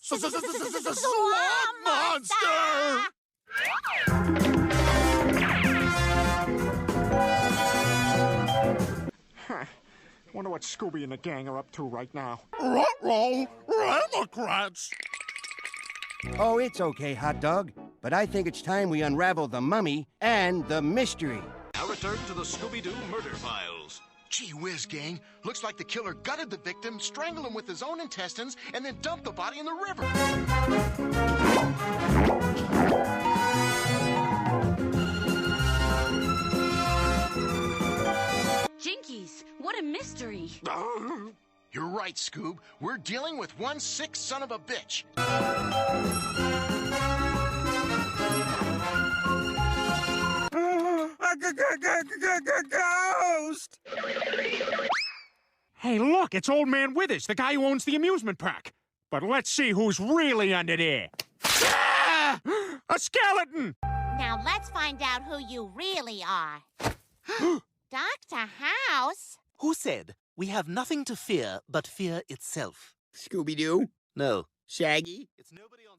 Swamp monster! Huh. Wonder what Scooby and the gang are up to right now. Ruh-roh, Democrats! Oh, it's okay, hot dog. But I think it's time we unravel the mummy and the mystery. Now return to the Scooby-Doo murder files. Gee whiz, gang. Looks like the killer gutted the victim, strangled him with his own intestines, and then dumped the body in the river. Jinkies, what a mystery. You're right, Scoob. We're dealing with one sick son of a bitch. Ghost! Hey, look, it's Old Man Withers, the guy who owns the amusement park. But let's see who's really under there. Ah! A skeleton! Now let's find out who you really are. Dr. House? Who said we have nothing to fear but fear itself? Scooby-Doo? No. Shaggy? It's nobody on